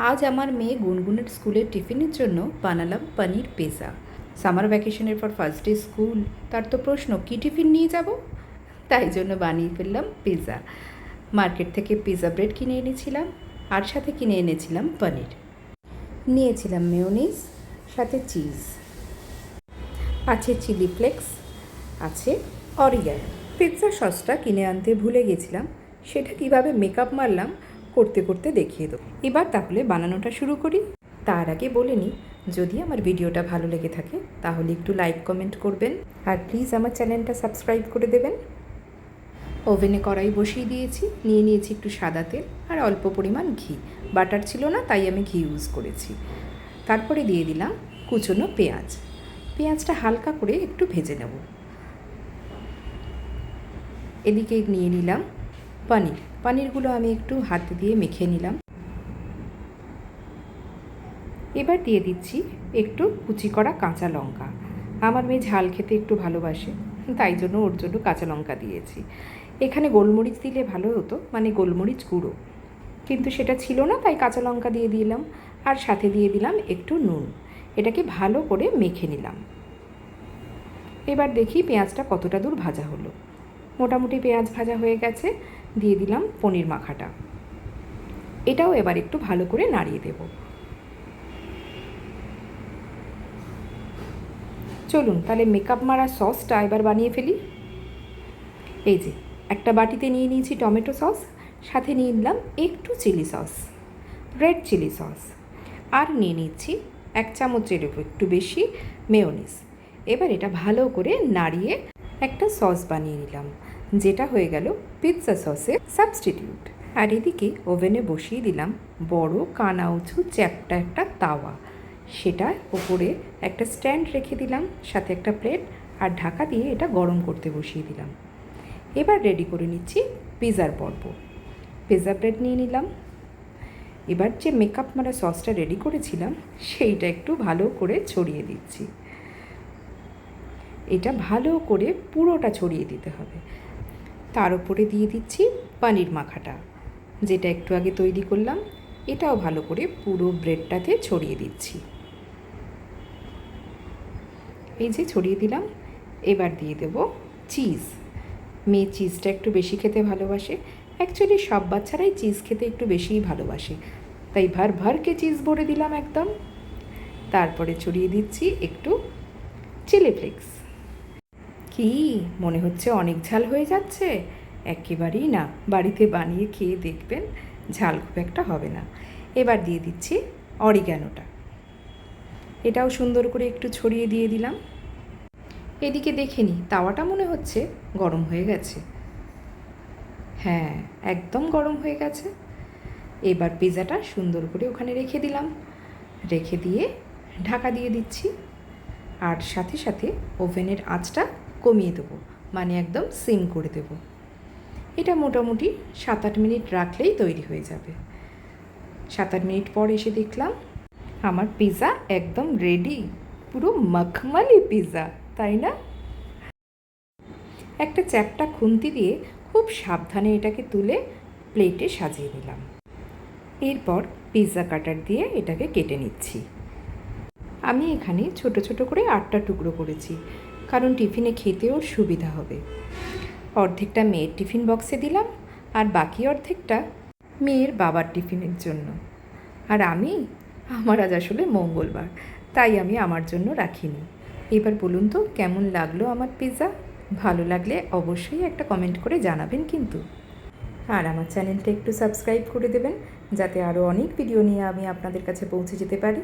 আজ আমার মেয়ে গুনগুনের স্কুলের টিফিনের জন্য বানালাম পনির পিৎজা। সামার ভ্যাকেশনের পর ফার্স্ট ডে স্কুল, তার তো প্রশ্ন কী টিফিন নিয়ে যাব, তাই জন্য বানিয়ে ফেললাম পিৎজা। মার্কেট থেকে পিৎজা ব্রেড কিনে এনেছিলাম, আর সাথে কিনে এনেছিলাম পনির। নিয়েছিলাম মেয়োনিজ, সাথে চিজ, আছে চিলি ফ্লেক্স, আছে অরিগ্যানো। পিৎজা সসটা কিনে আনতে ভুলে গেছিলাম, সেটা কীভাবে মেকআপ মারলাম করতে করতে দেখিয়ে দেবো। এবার তাহলে বানানোটা শুরু করি। তার আগে বলে নিই, যদি আমার ভিডিওটা ভালো লেগে থাকে তাহলে একটু লাইক কমেন্ট করবেন, আর প্লিজ আমার চ্যানেলটা সাবস্ক্রাইব করে দেবেন। ওভেনে কড়াই বসিয়ে দিয়েছি, নিয়েছি একটু সাদা তেল আর অল্প পরিমাণ ঘি। বাটার ছিল না, তাই আমি ঘি ইউজ করেছি। তারপরে দিয়ে দিলাম কুচনো পেঁয়াজ। পেঁয়াজটা হালকা করে একটু ভেজে নেব। এদিকে নিয়ে নিলাম পনিরগুলো আমি একটু হাত দিয়ে মেখে নিলাম। এবার দিয়ে দিচ্ছি একটু কুচি করা কাঁচা লঙ্কা। আমার মেয়ে ঝাল খেতে একটু ভালোবাসে, তাই জন্য ওর জন্য কাঁচা লঙ্কা দিয়েছি। এখানে গোলমরিচ দিলে ভালো হতো, মানে গোলমরিচ গুঁড়ো, কিন্তু সেটা ছিল না, তাই কাঁচা লঙ্কা দিয়ে দিলাম। আর সাথে দিয়ে দিলাম একটু নুন। এটাকে ভালো করে মেখে নিলাম। এবার দেখি পেঁয়াজটা কতটা দূর ভাজা হলো। মোটামুটি পেঁয়াজ ভাজা হয়ে গেছে। দিয়ে দিলাম পনির মাখাটা। এটাও এবার একটু ভালো করে নাড়িয়ে দেব। চলুন তাহলে মেকআপ মারা সসটা এবার বানিয়ে ফেলি। এই যে একটা বাটিতে নিয়ে নিয়েছি টমেটো সস, সাথে নিয়ে নিলাম একটু chilli sauce, red chilli sauce, আর নিয়ে নিচ্ছি 1 চামচের একটু বেশি মেয়োনিজ। এবার এটা ভালো করে নাড়িয়ে একটা সস বানিয়ে নিলাম, যেটা হয়ে গেল পিৎজা সসের সাবস্টিটিউট। আর এদিকে ওভেনে বসিয়ে দিলাম বড় কানা উঁচু চ্যাপ্টা একটা তাওয়া। সেটার ওপরে একটা স্ট্যান্ড রেখে দিলাম, সাথে একটা প্লেট, আর ঢাকা দিয়ে এটা গরম করতে বসিয়ে দিলাম। এবার রেডি করে নিচ্ছি পিৎজার পর্ব। পিৎজা ব্রেড নিয়ে নিলাম। এবার যে মেকআপ মারা সসটা রেডি করেছিলাম সেইটা একটু ভালো করে ছড়িয়ে দিচ্ছি। এটা ভালো করে পুরোটা ছড়িয়ে দিতে হবে। তার উপরে দিয়ে দিচ্ছি পনির মাখাটা, যেটা একটু আগে তৈরি করলাম। এটাও ভালো করে পুরো ব্রেডটাতে ছড়িয়ে দিচ্ছি। এই যে ছড়িয়ে দিলাম। এবার দিয়ে দেব চিজ। মেয়ে চিজটা একটু বেশি খেতে ভালোবাসে। অ্যাকচুয়ালি সব বাচ্চারাই চিজ খেতে একটু বেশিই ভালোবাসে, তাই ভরকে চিজ ভরে দিলাম একদম। তারপরে ছড়িয়ে দিচ্ছি একটু চিলি ফ্লেক্স। কি মনে হচ্ছে অনেক ঝাল হয়ে যাচ্ছে? একেবারেই না, বাড়িতে বানিয়ে খেয়ে দেখবেন, ঝাল খুব একটা হবে না। এবার দিয়ে দিচ্ছি অরিগ্যানোটা। এটাও সুন্দর করে একটু ছড়িয়ে দিয়ে দিলাম। এদিকে দেখে নিই, তাওয়াটা মনে হচ্ছে গরম হয়ে গেছে। হ্যাঁ, একদম গরম হয়ে গেছে। এবার পিৎজাটা সুন্দর করে ওখানে রেখে দিলাম। রেখে দিয়ে ঢাকা দিয়ে দিচ্ছি। আর সাথে সাথে ওভেনের আঁচটা কমিয়ে দেবো, মানে একদম সিম করে দেব। এটা মোটামুটি 7-8 মিনিট রাখলেই তৈরি হয়ে যাবে। 7-8 মিনিট পর এসে দেখলাম আমার পিৎজা একদম রেডি। পুরো মখমলি পিৎজা, তাই না? একটা চ্যাপ্টা খুন্তি দিয়ে খুব সাবধানে এটাকে তুলে প্লেটে সাজিয়ে নিলাম। এরপর পিৎজা কাটার দিয়ে এটাকে কেটে নিচ্ছি। আমি এখানে ছোট ছোট করে 8টা টুকরো করেছি, কারণ টিফিনে খেতেও সুবিধা হবে। অর্ধেকটা মেয়ের টিফিন বক্সে দিলাম, আর বাকি অর্ধেকটা মেয়ের বাবার টিফিনের জন্য। আর আমার আজ আসলে মঙ্গলবার, তাই আমি আমার জন্য রাখিনি। এবার বলুন তো কেমন লাগলো আমার পিৎজা? ভালো লাগলে অবশ্যই একটা কমেন্ট করে জানাবেন কিন্তু। আর আমার চ্যানেলটা একটু সাবস্ক্রাইব করে দেবেন, যাতে আরও অনেক ভিডিও নিয়ে আমি আপনাদের কাছে পৌঁছে যেতে পারি।